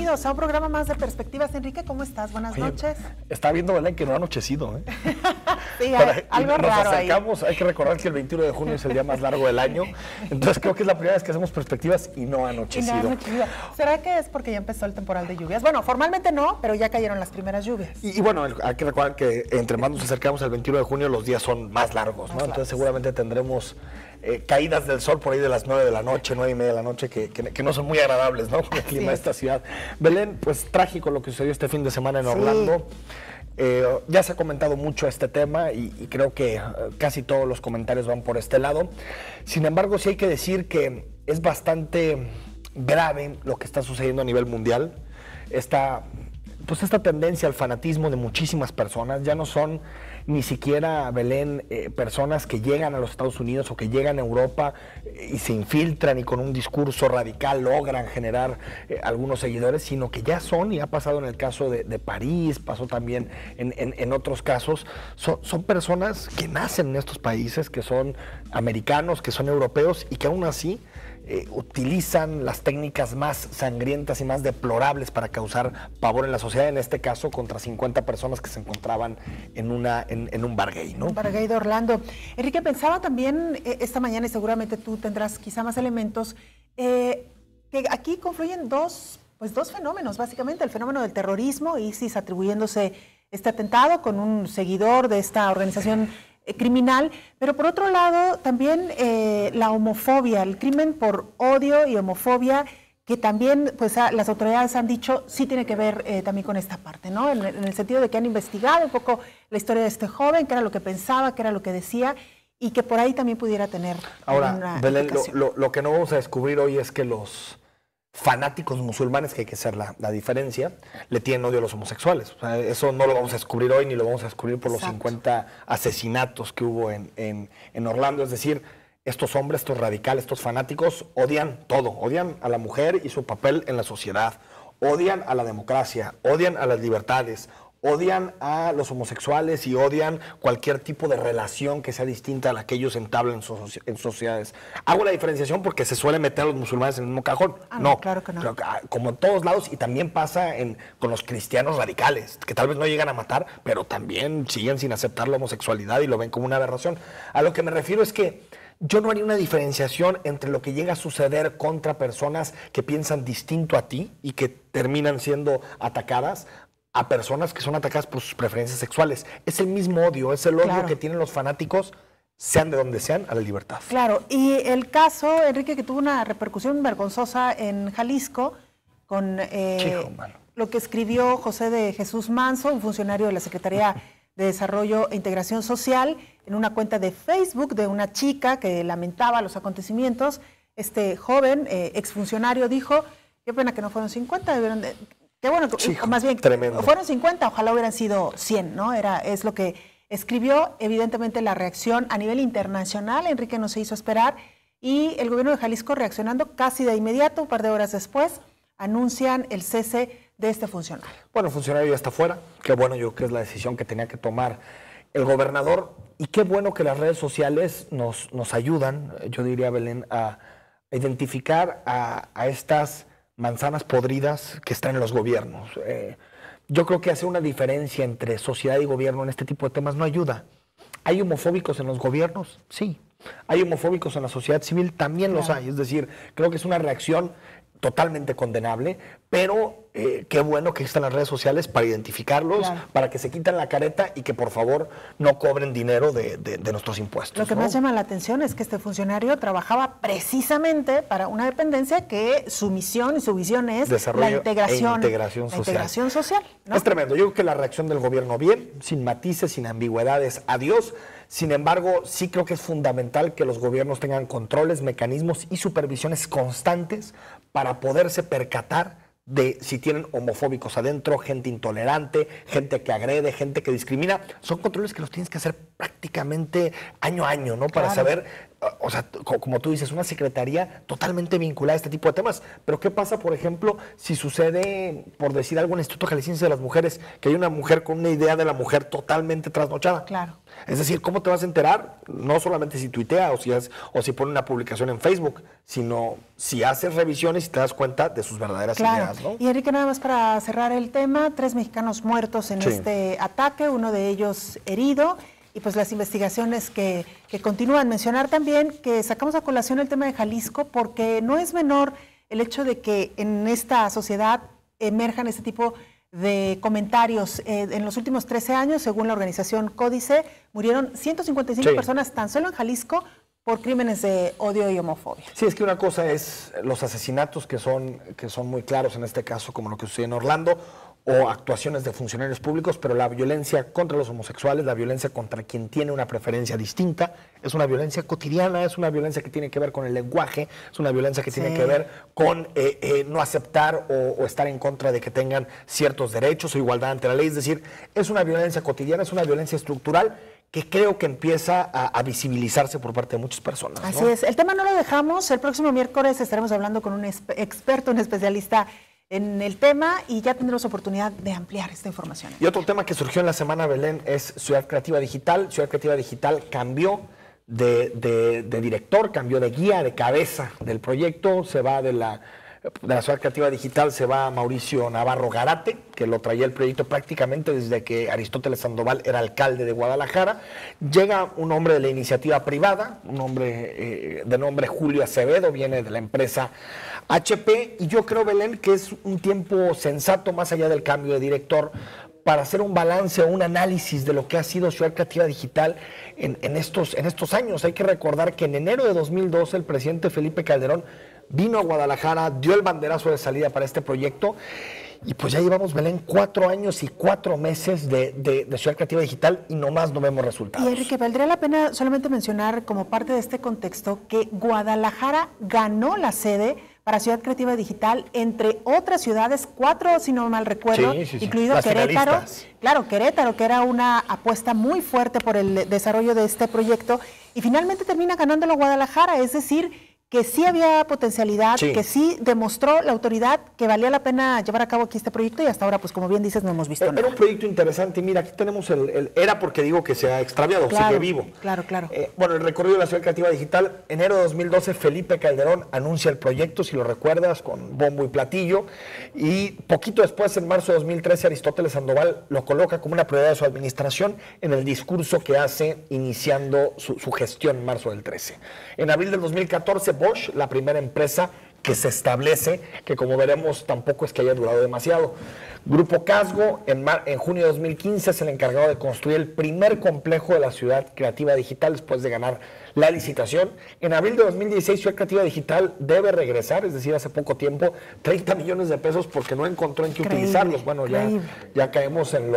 bienvenidos a un programa más de Perspectivas. Enrique, ¿cómo estás? Buenas noches. Está viendo, Belén, que no ha anochecido, ¿eh? Sí, algo nos raro acercamos, ahí. Hay que recordar que el 21 de junio es el día más largo del año, entonces creo que es la primera vez que hacemos Perspectivas y no ha anochecido. ¿Será que es porque ya empezó el temporal de lluvias? Bueno, formalmente no, pero ya cayeron las primeras lluvias. Y bueno, hay que recordar que entre más nos acercamos al 21 de junio, los días son más largos, ¿no? Entonces seguramente tendremos caídas del sol por ahí de las 9 de la noche, 9:30 de la noche, que no son muy agradables, ¿no? Con el clima de esta ciudad. Belén, pues trágico lo que sucedió este fin de semana en Orlando. Ya se ha comentado mucho este tema y creo que casi todos los comentarios van por este lado. Sin embargo, sí hay que decir que es bastante grave lo que está sucediendo a nivel mundial. Esta tendencia al fanatismo de muchísimas personas, ya no son ni siquiera, Belén, personas que llegan a los Estados Unidos o que llegan a Europa y se infiltran y con un discurso radical logran generar algunos seguidores, sino que ya son, y ha pasado en el caso de París, pasó también en otros casos, son personas que nacen en estos países, que son americanos, que son europeos y que aún así utilizan las técnicas más sangrientas y más deplorables para causar pavor en la sociedad, en este caso contra 50 personas que se encontraban en un bar gay, ¿no? Un bar gay de Orlando. Enrique, pensaba también esta mañana, y seguramente tú tendrás quizá más elementos, que aquí confluyen dos fenómenos, básicamente, el fenómeno del terrorismo, ISIS atribuyéndose este atentado con un seguidor de esta organización criminal, pero por otro lado también la homofobia, el crimen por odio y homofobia, que también pues las autoridades han dicho sí tiene que ver también con esta parte, ¿no? En el sentido de que han investigado un poco la historia de este joven, qué era lo que pensaba, qué era lo que decía, y que por ahí también pudiera tener Ahora, Belén, lo que no vamos a descubrir hoy es que los fanáticos musulmanes, que hay que hacer la diferencia, le tienen odio a los homosexuales. O sea, eso no lo vamos a descubrir hoy, ni lo vamos a descubrir por los 50 asesinatos que hubo en Orlando. Es decir, estos hombres, estos radicales, estos fanáticos odian todo, odian a la mujer y su papel en la sociedad, odian a la democracia, odian a las libertades, odian a los homosexuales y odian cualquier tipo de relación que sea distinta a la que ellos entablan en sociedades. Hago la diferenciación porque se suele meter a los musulmanes en el mismo cajón. No, claro que no. Como en todos lados, y también pasa con los cristianos radicales, que tal vez no llegan a matar, pero también siguen sin aceptar la homosexualidad y lo ven como una aberración. A lo que me refiero es que yo no haría una diferenciación entre lo que llega a suceder contra personas que piensan distinto a ti y que terminan siendo atacadas, a personas que son atacadas por sus preferencias sexuales. Es el mismo odio, es el odio que tienen los fanáticos, sean de donde sean, a la libertad. Claro, y el caso, Enrique, que tuvo una repercusión vergonzosa en Jalisco, con lo que escribió José de Jesús Manso, un funcionario de la Secretaría de Desarrollo e Integración Social, en una cuenta de Facebook de una chica que lamentaba los acontecimientos. Este joven, exfuncionario, dijo, qué pena que no fueron 50, debieron de... Qué bueno, más bien, tremendo. Fueron 50, ojalá hubieran sido 100, ¿no? Es lo que escribió. Evidentemente la reacción a nivel internacional, Enrique, no se hizo esperar, y el gobierno de Jalisco, reaccionando casi de inmediato, un par de horas después, anuncian el cese de este funcionario. Bueno, el funcionario ya está fuera, qué bueno, yo creo que es la decisión que tenía que tomar el gobernador, y qué bueno que las redes sociales nos ayudan, yo diría, Belén, a identificar a estas manzanas podridas que están en los gobiernos. Yo creo que hacer una diferencia entre sociedad y gobierno en este tipo de temas no ayuda. ¿Hay homofóbicos en los gobiernos? Sí. ¿Hay homofóbicos en la sociedad civil? También los hay. Es decir, creo que es una reacción totalmente condenable, pero qué bueno que están las redes sociales para identificarlos, para que se quiten la careta y que por favor no cobren dinero de nuestros impuestos. Lo que más llama la atención es que este funcionario trabajaba precisamente para una dependencia que su misión y su visión es la integración social. ¿No? Es tremendo. Yo creo que la reacción del gobierno bien, sin matices, sin ambigüedades, adiós. Sin embargo, sí creo que es fundamental que los gobiernos tengan controles, mecanismos y supervisiones constantes para poderse percatar de si tienen homofóbicos adentro, gente intolerante, gente que agrede, gente que discrimina. Son controles que los tienes que hacer prácticamente año a año, ¿no? Para saber o sea, como tú dices, una secretaría totalmente vinculada a este tipo de temas. Pero ¿qué pasa, por ejemplo, si sucede, por decir algo, en el Instituto Jalisciense de las Mujeres, que hay una mujer con una idea de la mujer totalmente trasnochada? Claro. Es decir, ¿cómo te vas a enterar? No solamente si tuitea o si pone una publicación en Facebook, sino si haces revisiones y te das cuenta de sus verdaderas ideas, ¿no? Y Enrique, nada más para cerrar el tema, 3 mexicanos muertos en este ataque, uno de ellos herido. Y pues las investigaciones que continúan. Mencionar también que sacamos a colación el tema de Jalisco porque no es menor el hecho de que en esta sociedad emerjan este tipo de comentarios. En los últimos 13 años, según la organización Códice, murieron 155 personas tan solo en Jalisco por crímenes de odio y homofobia. Sí, es que una cosa es los asesinatos que son muy claros en este caso, como lo que sucedió en Orlando, o actuaciones de funcionarios públicos, pero la violencia contra los homosexuales, la violencia contra quien tiene una preferencia distinta, es una violencia cotidiana, es una violencia que tiene que ver con el lenguaje, es una violencia que tiene que ver con no aceptar o estar en contra de que tengan ciertos derechos o igualdad ante la ley. Es decir, es una violencia cotidiana, es una violencia estructural que creo que empieza a visibilizarse por parte de muchas personas, ¿no? Así es. El tema no lo dejamos. El próximo miércoles estaremos hablando con un experto, un especialista en el tema y ya tendremos oportunidad de ampliar esta información. Y otro tema que surgió en la semana, Belén, es Ciudad Creativa Digital. Ciudad Creativa Digital cambió de director, cambió de guía, de cabeza del proyecto. Se va de la Ciudad Creativa Digital, se va Mauricio Navarro Garate, que lo traía el proyecto prácticamente desde que Aristóteles Sandoval era alcalde de Guadalajara. Llega un hombre de la iniciativa privada, un hombre de nombre Julio Acevedo, viene de la empresa HP, y yo creo, Belén, que es un tiempo sensato, más allá del cambio de director, para hacer un balance o un análisis de lo que ha sido Ciudad Creativa Digital en estos años. Hay que recordar que en enero de 2012 el presidente Felipe Calderón vino a Guadalajara, dio el banderazo de salida para este proyecto, y pues ya llevamos, Belén, 4 años y 4 meses de Ciudad Creativa Digital y nomás no vemos resultados. Y Enrique, valdría la pena solamente mencionar como parte de este contexto que Guadalajara ganó la sede para Ciudad Creativa Digital, entre otras ciudades, 4, si no mal recuerdo, incluido las Querétaro. finalistas. Claro, Querétaro, que era una apuesta muy fuerte por el desarrollo de este proyecto, y finalmente termina ganándolo Guadalajara, es decir, que sí había potencialidad, que sí demostró la autoridad que valía la pena llevar a cabo aquí este proyecto, y hasta ahora, pues como bien dices, no hemos visto nada. Era un proyecto interesante, y mira, aquí tenemos era porque digo que se ha extraviado, sigue vivo. Claro. Bueno, el recorrido de la Ciudad Creativa Digital, enero de 2012, Felipe Calderón anuncia el proyecto, si lo recuerdas, con bombo y platillo, y poquito después, en marzo de 2013, Aristóteles Sandoval lo coloca como una prioridad de su administración en el discurso que hace iniciando su gestión en marzo del 13. En abril del 2014, Bosch, la primera empresa que se establece, que como veremos tampoco es que haya durado demasiado. Grupo Casgo, en junio de 2015, es el encargado de construir el primer complejo de la Ciudad Creativa Digital después de ganar la licitación. En abril de 2016, Ciudad Creativa Digital debe regresar, es decir, hace poco tiempo, 30 millones de pesos porque no encontró en qué utilizarlos. Bueno, ya caemos en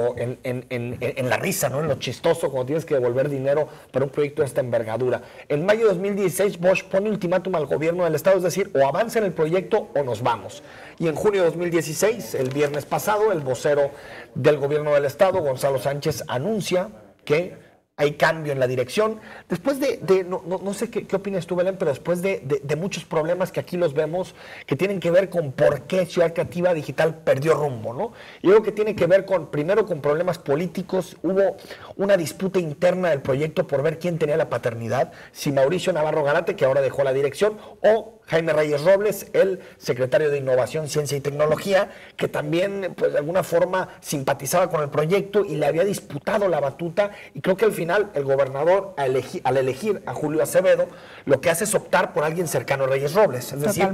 la risa, ¿no? En lo chistoso, cuando tienes que devolver dinero para un proyecto de esta envergadura. En mayo de 2016, Bosch pone ultimátum al gobierno del Estado, es decir, o avanza en el proyecto o nos vamos. Y en junio de 2016, el viernes pasado, el vocero del gobierno del Estado, Gonzalo Sánchez, anuncia que hay cambio en la dirección. Después no sé qué opinas tú, Belén, pero después de muchos problemas que aquí los vemos, que tienen que ver con por qué Ciudad Creativa Digital perdió rumbo, ¿no? Yo creo que tiene que ver primero con problemas políticos. Hubo una disputa interna del proyecto por ver quién tenía la paternidad, si Mauricio Navarro Garate, que ahora dejó la dirección, o Jaime Reyes Robles, el secretario de Innovación, Ciencia y Tecnología, que también, pues, de alguna forma simpatizaba con el proyecto y le había disputado la batuta. Y creo que al final el gobernador, al elegir a Julio Acevedo, lo que hace es optar por alguien cercano a Reyes Robles. Es decir,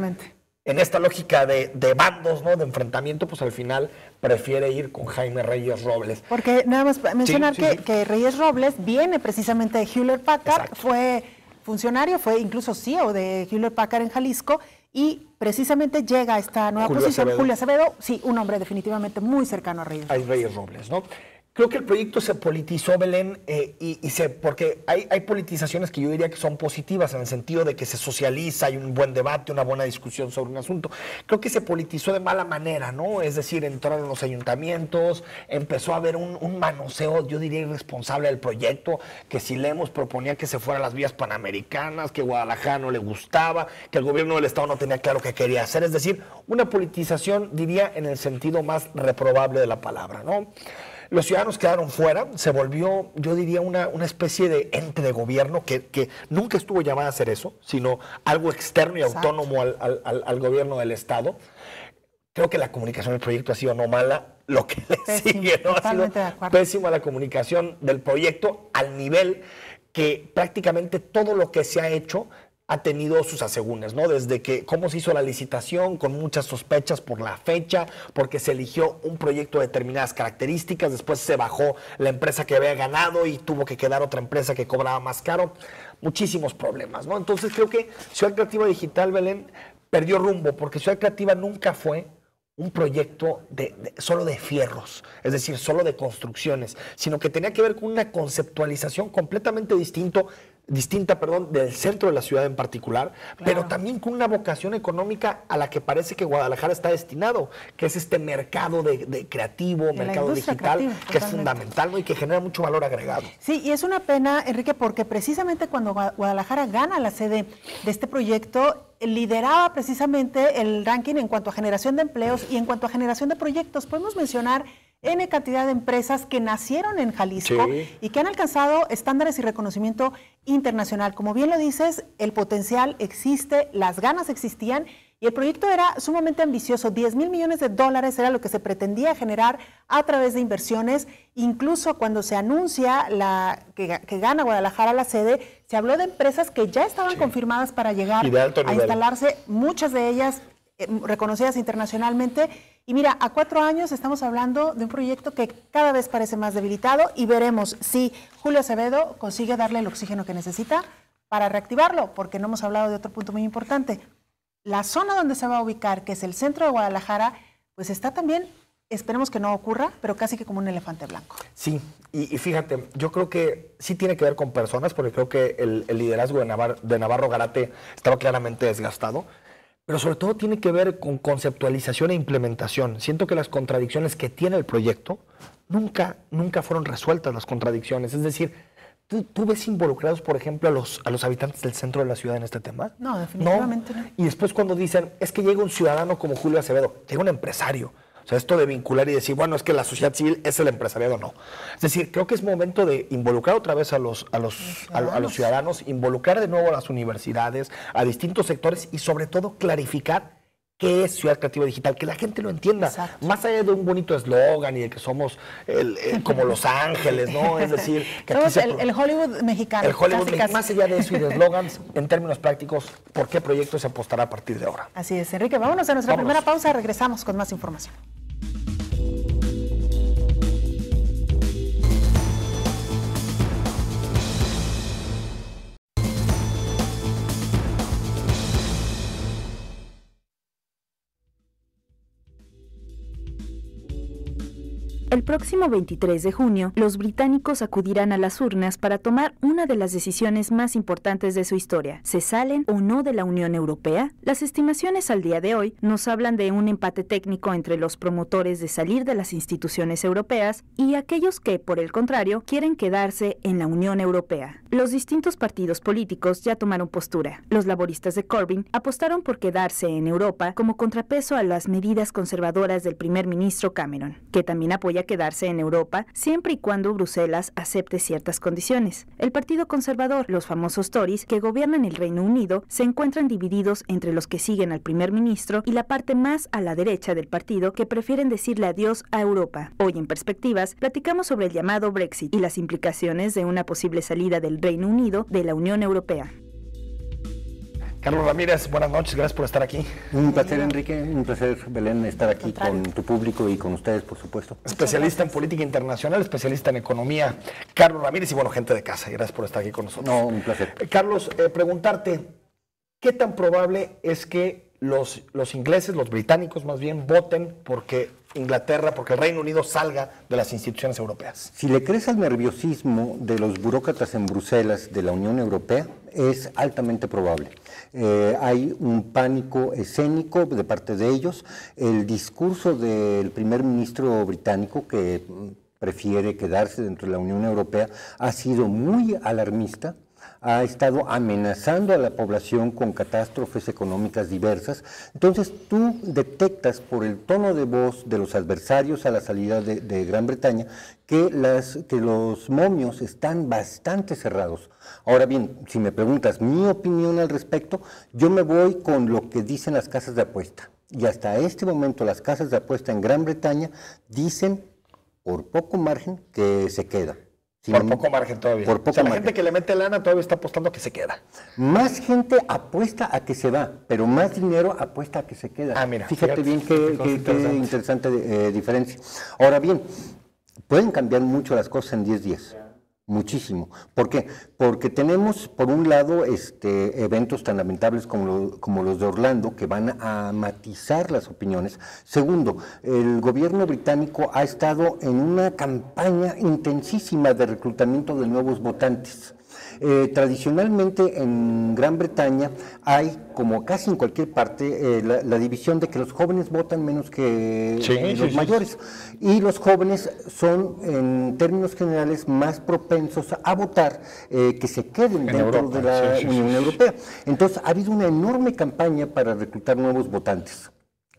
en esta lógica de bandos, ¿no?, de enfrentamiento, pues al final prefiere ir con Jaime Reyes Robles. Porque nada más mencionar que Reyes Robles viene precisamente de Hewlett Packard, fue funcionario, fue incluso CEO de Hewlett Packard en Jalisco, y precisamente llega a esta nueva posición, Julio Acevedo, sí, un hombre definitivamente muy cercano a Reyes Robles. Robles, ¿no? Creo que el proyecto se politizó, Belén, porque hay politizaciones que yo diría que son positivas en el sentido de que se socializa, hay un buen debate, una buena discusión sobre un asunto. Creo que se politizó de mala manera, ¿no? Es decir, entraron los ayuntamientos, empezó a haber un manoseo, yo diría, irresponsable del proyecto, que si Lemos proponía que se fueran las vías panamericanas, que Guadalajara no le gustaba, que el gobierno del Estado no tenía claro qué quería hacer. Es decir, una politización, diría, en el sentido más reprobable de la palabra, ¿no? Los ciudadanos quedaron fuera, se volvió, yo diría, una especie de ente de gobierno que nunca estuvo llamada a hacer eso, sino algo externo y autónomo al gobierno del Estado. Creo que la comunicación del proyecto ha sido no mala, lo que le sigue, ¿no? Ha sido pésima la comunicación del proyecto al nivel que prácticamente todo lo que se ha hecho ha tenido sus asegúnes, ¿no? Desde que cómo se hizo la licitación, con muchas sospechas por la fecha, porque se eligió un proyecto de determinadas características, después se bajó la empresa que había ganado y tuvo que quedar otra empresa que cobraba más caro. Muchísimos problemas, ¿no? Entonces creo que Ciudad Creativa Digital, Belén, perdió rumbo, porque Ciudad Creativa nunca fue un proyecto solo de fierros, es decir, solo de construcciones, sino que tenía que ver con una conceptualización completamente distinta, del centro de la ciudad en particular, claro, pero también con una vocación económica a la que parece que Guadalajara está destinado, que es este mercado de creativo, mercado digital, que es fundamental, ¿no? Y que genera mucho valor agregado. Sí, y es una pena, Enrique, porque precisamente cuando Guadalajara gana la sede de este proyecto, lideraba precisamente el ranking en cuanto a generación de empleos y en cuanto a generación de proyectos. Podemos mencionar N cantidad de empresas que nacieron en Jalisco, sí, y que han alcanzado estándares y reconocimiento internacional. Como bien lo dices, el potencial existe, las ganas existían y el proyecto era sumamente ambicioso. 10,000 millones de dólares era lo que se pretendía generar a través de inversiones. Incluso cuando se anuncia que gana Guadalajara la sede, se habló de empresas que ya estaban, sí, confirmadas para llegar a instalarse, muchas de ellas reconocidas internacionalmente. Y mira, a 4 años estamos hablando de un proyecto que cada vez parece más debilitado y veremos si Julio Acevedo consigue darle el oxígeno que necesita para reactivarlo, porque no hemos hablado de otro punto muy importante. La zona donde se va a ubicar, que es el centro de Guadalajara, pues está también, esperemos que no ocurra, pero casi que como un elefante blanco. Sí, y fíjate, yo creo que sí tiene que ver con personas, porque creo que el liderazgo de Navarro Garate estaba claramente desgastado, pero sobre todo tiene que ver con conceptualización e implementación. Siento que las contradicciones que tiene el proyecto nunca fueron resueltas, las contradicciones. Es decir, ¿tú ves involucrados, por ejemplo, a los habitantes del centro de la ciudad en este tema? No, definitivamente no. Y después cuando dicen, es que llega un ciudadano como Julio Acevedo, llega un empresario. O sea, esto de vincular y decir, bueno, es que la sociedad civil es el empresariado, no. Es decir, creo que es momento de involucrar otra vez a los ciudadanos, involucrar de nuevo a las universidades, a distintos sectores y sobre todo clarificar qué es Ciudad Creativa Digital, que la gente lo entienda. Exacto. Más allá de un bonito eslogan y de que somos como Los Ángeles, ¿no? Es decir, que somos el Hollywood mexicano. El Hollywood mexicano. Más allá de eso y de eslogans, en términos prácticos, ¿por qué proyecto se apostará a partir de ahora? Así es, Enrique. Vámonos a nuestra primera pausa, regresamos con más información. El próximo 23 de junio, los británicos acudirán a las urnas para tomar una de las decisiones más importantes de su historia. ¿Se salen o no de la Unión Europea? Las estimaciones al día de hoy nos hablan de un empate técnico entre los promotores de salir de las instituciones europeas y aquellos que, por el contrario, quieren quedarse en la Unión Europea. Los distintos partidos políticos ya tomaron postura. Los laboristas de Corbyn apostaron por quedarse en Europa como contrapeso a las medidas conservadoras del primer ministro Cameron, que también apoya quedarse en Europa siempre y cuando Bruselas acepte ciertas condiciones. El Partido Conservador, los famosos Tories que gobiernan el Reino Unido, se encuentran divididos entre los que siguen al primer ministro y la parte más a la derecha del partido que prefieren decirle adiós a Europa. Hoy en Perspectivas platicamos sobre el llamado Brexit y las implicaciones de una posible salida del Reino Unido de la Unión Europea. Carlos Ramírez, buenas noches, gracias por estar aquí. Un placer, Enrique, un placer, Belén, estar aquí con tu público y con ustedes, por supuesto. Especialista en política internacional, especialista en economía, Carlos Ramírez, y bueno, gente de casa, gracias por estar aquí con nosotros. No, un placer. Carlos, preguntarte, ¿qué tan probable es que los ingleses, los británicos más bien, voten porque Inglaterra, porque el Reino Unido salga de las instituciones europeas? Si le crees al nerviosismo de los burócratas en Bruselas de la Unión Europea, es altamente probable. Hay un pánico escénico de parte de ellos. El discurso del primer ministro británico, que prefiere quedarse dentro de la Unión Europea, ha sido muy alarmista. Ha estado amenazando a la población con catástrofes económicas diversas. Entonces tú detectas por el tono de voz de los adversarios a la salida de Gran Bretaña que los momios están bastante cerrados. Ahora bien, si me preguntas mi opinión al respecto, yo me voy con lo que dicen las casas de apuesta. Y hasta este momento las casas de apuesta en Gran Bretaña dicen por poco margen que se queda. Por poco margen todavía. Por poco la margen. gente que le mete lana todavía está apostando a que se queda. Más gente apuesta a que se va, pero más dinero apuesta a que se queda. Mira. Fíjate bien qué interesante diferencia. Ahora bien, pueden cambiar mucho las cosas en 10 días. Muchísimo. ¿Por qué? Porque tenemos, por un lado, eventos tan lamentables como los de Orlando, que van a matizar las opiniones. Segundo, el gobierno británico ha estado en una campaña intensísima de reclutamiento de nuevos votantes. Tradicionalmente en Gran Bretaña hay, como casi en cualquier parte, la división de que los jóvenes votan menos que los mayores. Y los jóvenes son, en términos generales, más propensos a votar que se queden dentro de la Unión Europea. Entonces ha habido una enorme campaña para reclutar nuevos votantes.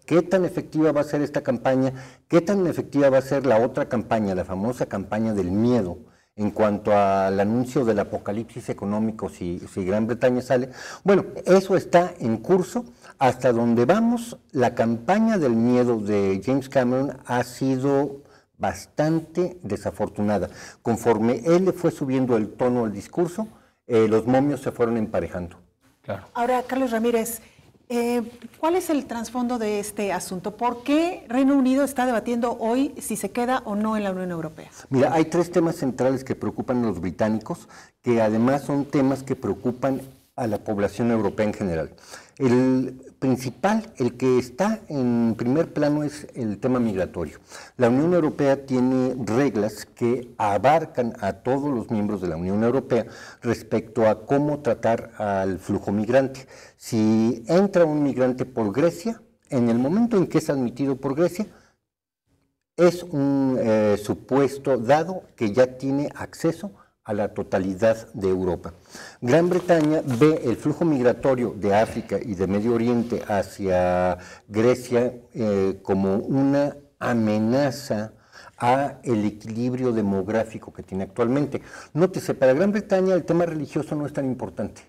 ¿Qué tan efectiva va a ser esta campaña? ¿Qué tan efectiva va a ser la otra campaña, la famosa campaña del miedo? En cuanto al anuncio del apocalipsis económico, si Gran Bretaña sale, bueno, eso está en curso. Hasta donde vamos, la campaña del miedo de James Cameron ha sido bastante desafortunada. Conforme él le fue subiendo el tono al discurso, los momios se fueron emparejando. Claro. Ahora, Carlos Ramírez, ¿cuál es el trasfondo de este asunto? ¿Por qué Reino Unido está debatiendo hoy si se queda o no en la Unión Europea? Mira, hay 3 temas centrales que preocupan a los británicos, que además son temas que preocupan a la población europea en general. El principal, el que está en primer plano, es el tema migratorio. La Unión Europea tiene reglas que abarcan a todos los miembros de la Unión Europea respecto a cómo tratar al flujo migrante. Si entra un migrante por Grecia, en el momento en que es admitido por Grecia, es un supuesto dado que ya tiene acceso a la totalidad de Europa. Gran Bretaña ve el flujo migratorio de África y de Medio Oriente hacia Grecia como una amenaza a el equilibrio demográfico que tiene actualmente. Nótese, para Gran Bretaña el tema religioso no es tan importante.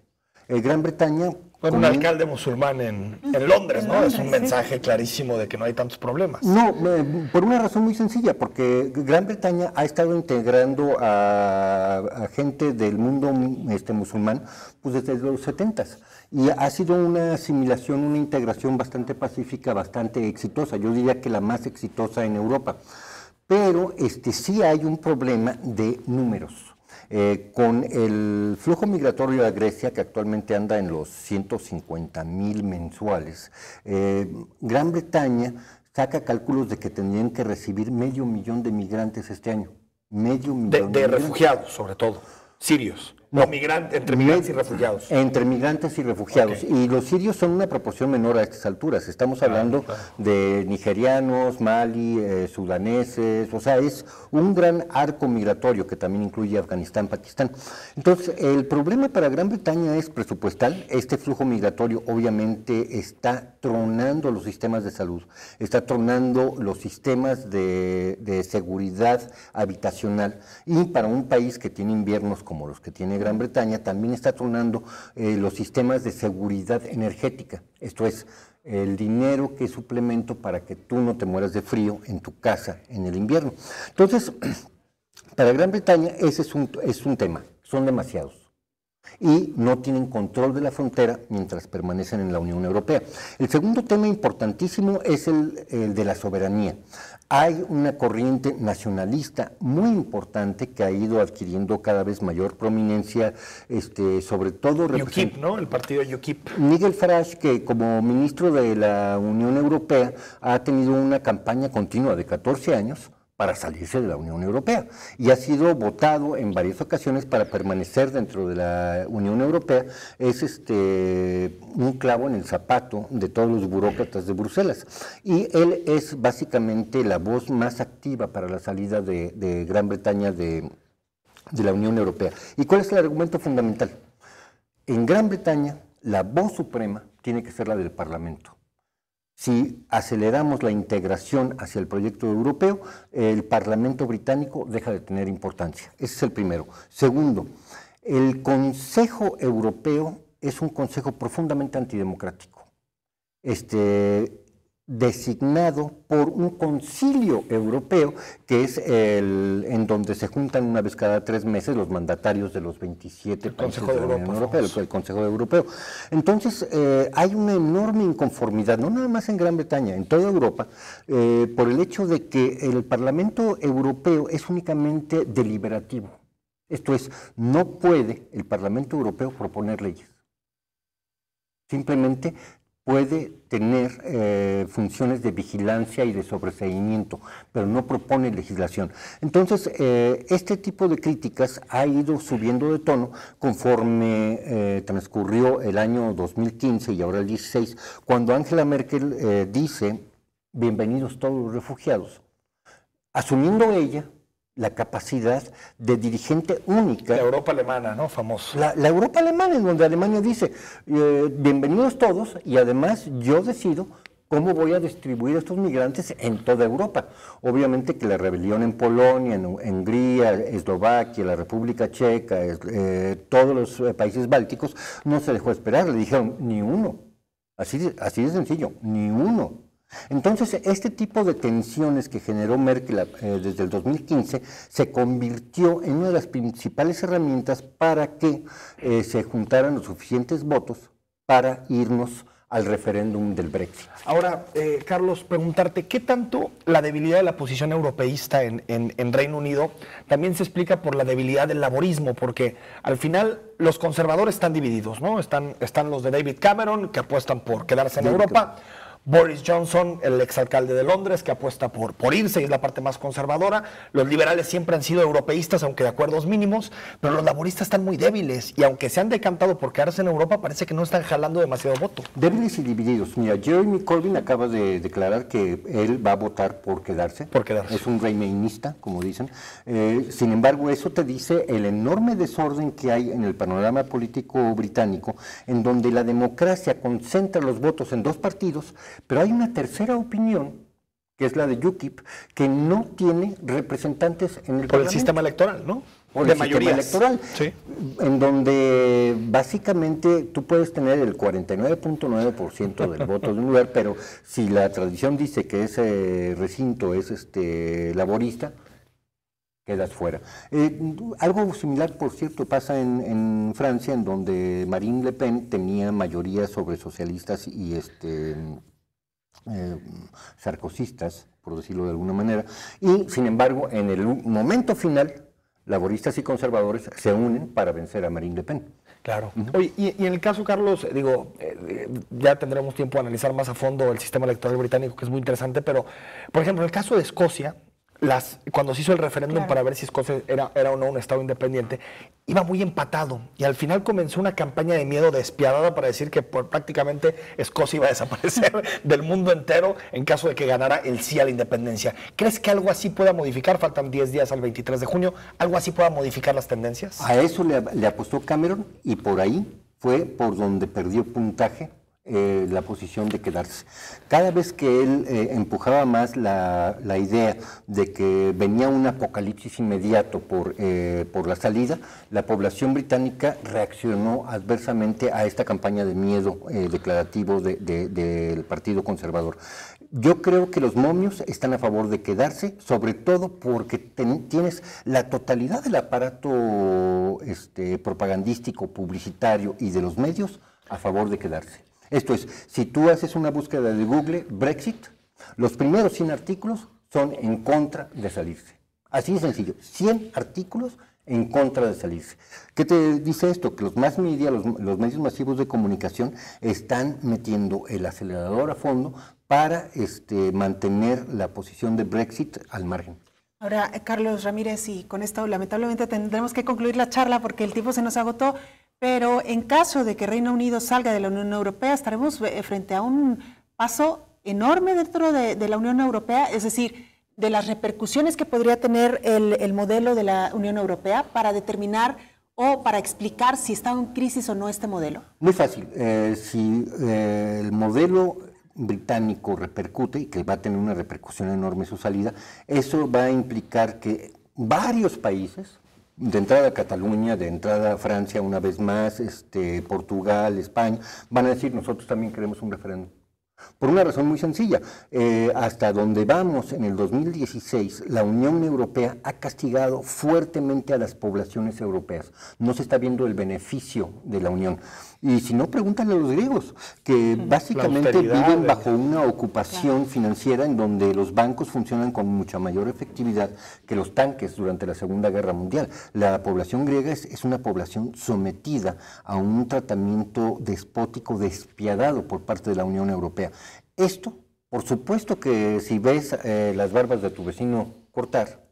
Gran Bretaña... Un alcalde musulmán en Londres, ¿no? Es un mensaje clarísimo de que no hay tantos problemas. No, por una razón muy sencilla, porque Gran Bretaña ha estado integrando a gente del mundo musulmán pues desde los 70s. Y ha sido una asimilación, una integración bastante pacífica, bastante exitosa. Yo diría que la más exitosa en Europa. Pero sí hay un problema de números. Con el flujo migratorio a Grecia, que actualmente anda en los 150,000 mensuales, Gran Bretaña saca cálculos de que tendrían que recibir 500,000 de migrantes este año. 500,000 de refugiados, sobre todo, sirios. No, entre migrantes y refugiados. Entre migrantes y refugiados. Okay. Y los sirios son una proporción menor a estas alturas. Estamos hablando de nigerianos, Mali, sudaneses, o sea, es un gran arco migratorio que también incluye Afganistán, Pakistán. Entonces, el problema para Gran Bretaña es presupuestal. Este flujo migratorio obviamente está tronando los sistemas de salud, está tronando los sistemas de seguridad habitacional. Y para un país que tiene inviernos como los que tiene Gran Bretaña, también está tronando los sistemas de seguridad energética. Esto es, el dinero que es suplemento para que tú no te mueras de frío en tu casa en el invierno. Entonces, para Gran Bretaña ese es un tema, son demasiados. y no tienen control de la frontera mientras permanecen en la Unión Europea. El segundo tema importantísimo es el de la soberanía. Hay una corriente nacionalista muy importante que ha ido adquiriendo cada vez mayor prominencia, sobre todo... UKIP, ¿no? El partido UKIP. Nigel Farage, que como ministro de la Unión Europea ha tenido una campaña continua de 14 años para salirse de la Unión Europea y ha sido votado en varias ocasiones para permanecer dentro de la Unión Europea. Es un clavo en el zapato de todos los burócratas de Bruselas y él es básicamente la voz más activa para la salida de Gran Bretaña de la Unión Europea. ¿Y cuál es el argumento fundamental? En Gran Bretaña la voz suprema tiene que ser la del Parlamento. Si aceleramos la integración hacia el proyecto europeo, el Parlamento británico deja de tener importancia. Ese es el primero. Segundo, el Consejo Europeo es un consejo profundamente antidemocrático, designado por un concilio europeo, que es en donde se juntan una vez cada 3 meses los mandatarios de los 27 países de la Unión Europea, el Consejo Europeo. Entonces, hay una enorme inconformidad, no nada más en Gran Bretaña, en toda Europa, por el hecho de que el Parlamento Europeo es únicamente deliberativo. Esto es, no puede el Parlamento Europeo proponer leyes. Simplemente puede tener funciones de vigilancia y de sobreseimiento, pero no propone legislación. Entonces, este tipo de críticas ha ido subiendo de tono conforme transcurrió el año 2015 y ahora el 16, cuando Angela Merkel dice, bienvenidos todos los refugiados, asumiendo ella la capacidad de dirigente única. La Europa alemana, ¿no? Famoso. La Europa alemana, en donde Alemania dice, bienvenidos todos, y además yo decido cómo voy a distribuir a estos migrantes en toda Europa. Obviamente que la rebelión en Polonia, en Hungría, Eslovaquia, la República Checa, todos los países bálticos, no se dejó esperar, le dijeron, ni uno. Así de sencillo, ni uno. Entonces, este tipo de tensiones que generó Merkel desde el 2015 se convirtió en una de las principales herramientas para que se juntaran los suficientes votos para irnos al referéndum del Brexit. Ahora, Carlos, preguntarte, ¿qué tanto la debilidad de la posición europeísta en Reino Unido también se explica por la debilidad del laborismo? Porque al final los conservadores están divididos, ¿no? Están los de David Cameron, que apuestan por quedarse en Europa. Boris Johnson, el exalcalde de Londres, que apuesta por irse y es la parte más conservadora. Los liberales siempre han sido europeístas, aunque de acuerdos mínimos, pero los laboristas están muy débiles y aunque se han decantado por quedarse en Europa, parece que no están jalando demasiado voto. Débiles y divididos. Mira, Jeremy Corbyn acaba de declarar que él va a votar por quedarse. Por quedarse. Es un remainista, como dicen. Sin embargo, eso te dice el enorme desorden que hay en el panorama político británico, en donde la democracia concentra los votos en 2 partidos, pero hay una tercera opinión, que es la de UKIP, que no tiene representantes en el Parlamento. Por el sistema electoral, ¿no? Por el sistema electoral, sí. En donde básicamente tú puedes tener el 49.9% del voto de un lugar, pero si la tradición dice que ese recinto es laborista, quedas fuera. Algo similar, por cierto, pasa en Francia, en donde Marine Le Pen tenía mayoría sobre socialistas y sarkozistas, por decirlo de alguna manera, y sin embargo, en el momento final, laboristas y conservadores se unen para vencer a Marine Le Pen. Claro. Oye, y en el caso, Carlos, ya tendremos tiempo de analizar más a fondo el sistema electoral británico, que es muy interesante, pero, por ejemplo, en el caso de Escocia, cuando se hizo el referéndum para ver si Escocia era o no un estado independiente, iba muy empatado y al final comenzó una campaña de miedo despiadada para decir que prácticamente Escocia iba a desaparecer del mundo entero en caso de que ganara el sí a la independencia. ¿Crees que algo así pueda modificar? Faltan 10 días al 23 de junio. ¿Algo así pueda modificar las tendencias? A eso le apostó Cameron y por ahí fue por donde perdió puntaje la posición de quedarse. Cada vez que él empujaba más la idea de que venía un apocalipsis inmediato por la salida, la población británica reaccionó adversamente a esta campaña de miedo declarativo del Partido Conservador. Yo creo que los momios están a favor de quedarse, sobre todo porque tienes la totalidad del aparato propagandístico, publicitario y de los medios a favor de quedarse. Esto es, si tú haces una búsqueda de Google, Brexit, los primeros 100 artículos son en contra de salirse. Así de sencillo, 100 artículos en contra de salirse. ¿Qué te dice esto? Que los mass media, los medios masivos de comunicación están metiendo el acelerador a fondo para mantener la posición de Brexit al margen. Ahora, Carlos Ramírez, y con esto lamentablemente tendremos que concluir la charla porque el tiempo se nos agotó, pero en caso de que Reino Unido salga de la Unión Europea, estaremos frente a un paso enorme dentro de la Unión Europea, es decir, de las repercusiones que podría tener el modelo de la Unión Europea para determinar o para explicar si está en crisis o no este modelo. Muy fácil. Si el modelo británico repercute, y que va a tener una repercusión enorme su salida, eso va a implicar que varios países, de entrada Cataluña, de entrada Francia una vez más, Portugal, España, van a decir nosotros también queremos un referéndum. Por una razón muy sencilla, hasta donde vamos en el 2016, la Unión Europea ha castigado fuertemente a las poblaciones europeas. No se está viendo el beneficio de la Unión. Y si no, pregúntale a los griegos, que básicamente viven bajo una ocupación financiera en donde los bancos funcionan con mucha mayor efectividad que los tanques durante la Segunda Guerra Mundial. La población griega es una población sometida a un tratamiento despótico despiadado por parte de la Unión Europea. Esto, por supuesto que si ves las barbas de tu vecino cortar,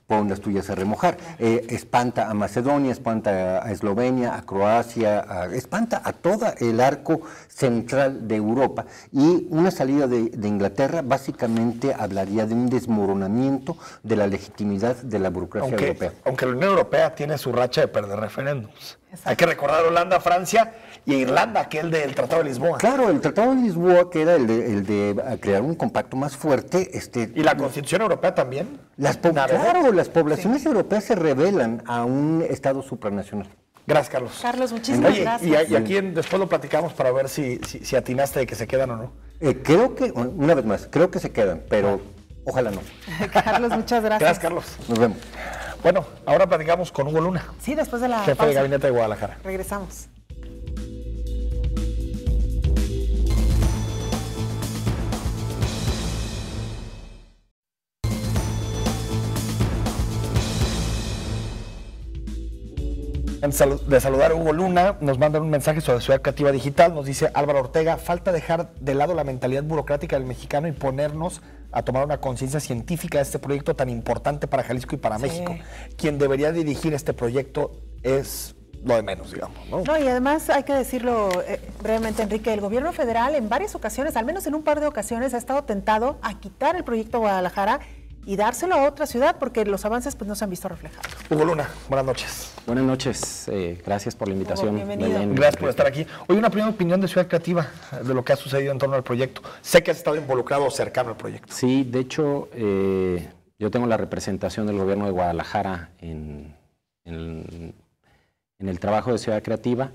pon las tuyas a remojar. Espanta a Macedonia, espanta a Eslovenia, a Croacia, espanta a todo el arco central de Europa. Y una salida de Inglaterra básicamente hablaría de un desmoronamiento de la legitimidad de la burocracia europea. Aunque la Unión Europea tiene su racha de perder referéndums. Exacto. Hay que recordar Holanda, Francia y Irlanda, aquel del Tratado de Lisboa. Claro, el Tratado de Lisboa, que era el de crear un compacto más fuerte. ¿Y la Constitución Europea también? Claro, las poblaciones europeas se rebelan a un Estado supranacional. Gracias, Carlos. Carlos, muchísimas gracias. Y aquí después lo platicamos para ver si atinaste de que se quedan o no. Creo que, una vez más, creo que se quedan, pero ojalá no. Carlos, muchas gracias. Gracias, Carlos. Nos vemos. Bueno, ahora platicamos con Hugo Luna. Sí, después de la jefe de gabinete de Guadalajara. Regresamos. Antes de saludar a Hugo Luna, nos mandan un mensaje sobre Ciudad Creativa Digital. Nos dice Álvaro Ortega, falta dejar de lado la mentalidad burocrática del mexicano y ponernos a tomar una conciencia científica de este proyecto tan importante para Jalisco y para México. Quien debería dirigir este proyecto es lo de menos, digamos, ¿no? No, y además hay que decirlo brevemente, Enrique, el gobierno federal en varias ocasiones, al menos en un par de ocasiones, ha estado tentado a quitar el proyecto Guadalajara y dárselo a otra ciudad porque los avances pues no se han visto reflejados. Hugo Luna, buenas noches. Buenas noches, gracias por la invitación. Bienvenido. Gracias por estar aquí. Hoy una primera opinión de Ciudad Creativa de lo que ha sucedido en torno al proyecto. Sé que has estado involucrado o cercano al proyecto. Sí, de hecho, yo tengo la representación del gobierno de Guadalajara en el trabajo de Ciudad Creativa.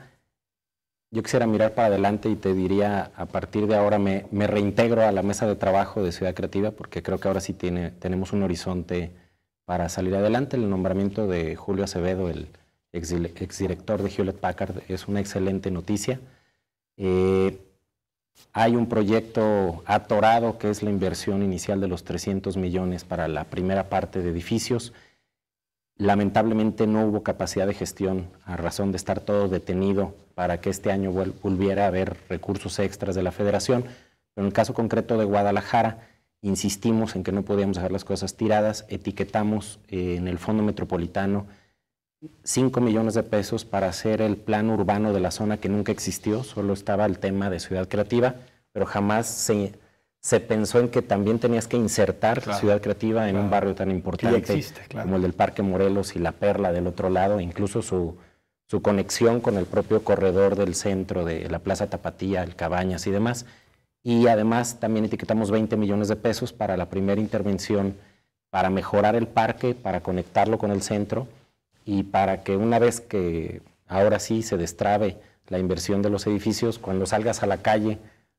Yo quisiera mirar para adelante y te diría, a partir de ahora me reintegro a la mesa de trabajo de Ciudad Creativa porque creo que ahora sí tenemos un horizonte para salir adelante. El nombramiento de Julio Acevedo, el exdirector de Hewlett Packard, es una excelente noticia. Hay un proyecto atorado que es la inversión inicial de los 300 millones para la primera parte de edificios. Lamentablemente no hubo capacidad de gestión a razón de estar todo detenido para que este año volviera a haber recursos extras de la Federación. Pero en el caso concreto de Guadalajara, insistimos en que no podíamos dejar las cosas tiradas, etiquetamos en el Fondo Metropolitano 5 millones de pesos para hacer el plan urbano de la zona que nunca existió, solo estaba el tema de Ciudad Creativa, pero jamás se pensó en que también tenías que insertar Ciudad Creativa en un barrio tan importante como el del Parque Morelos y La Perla del otro lado, incluso su su conexión con el propio corredor del centro de la Plaza Tapatía, el Cabañas y demás. Y además también etiquetamos 20 millones de pesos para la primera intervención para mejorar el parque, para conectarlo con el centro y para que una vez que ahora sí se destrabe la inversión de los edificios, cuando salgas a la calle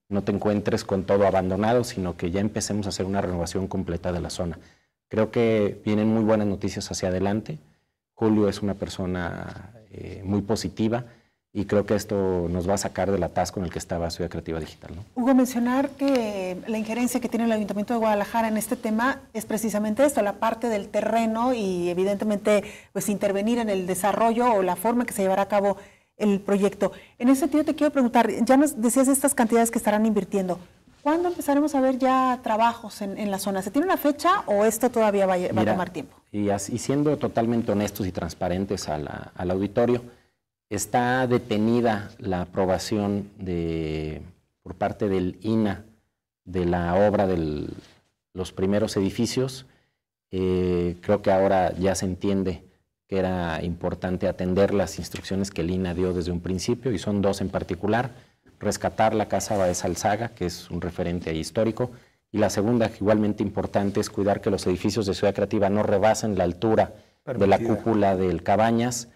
no te encuentres con todo abandonado, sino que ya empecemos a hacer una renovación completa de la zona. Creo que vienen muy buenas noticias hacia adelante. Julio es una persona muy positiva y creo que esto nos va a sacar del atasco en el que estaba Ciudad Creativa Digital, ¿no? Hugo, mencionar que la injerencia que tiene el Ayuntamiento de Guadalajara en este tema es precisamente esto, la parte del terreno y evidentemente pues intervenir en el desarrollo o la forma que se llevará a cabo el proyecto. En ese sentido te quiero preguntar, ya nos decías estas cantidades que estarán invirtiendo. ¿Cuándo empezaremos a ver ya trabajos en la zona? ¿Se tiene una fecha o esto todavía va a tomar tiempo? Y siendo totalmente honestos y transparentes al auditorio, está detenida la aprobación por parte del INAH de la obra de los primeros edificios. Creo que ahora ya se entiende que era importante atender las instrucciones que el INAH dio desde un principio, y son dos en particular: rescatar la Casa Baez Alzaga, que es un referente histórico, y la segunda, que igualmente importante, es cuidar que los edificios de Ciudad Creativa no rebasen la altura de la cúpula del Cabañas,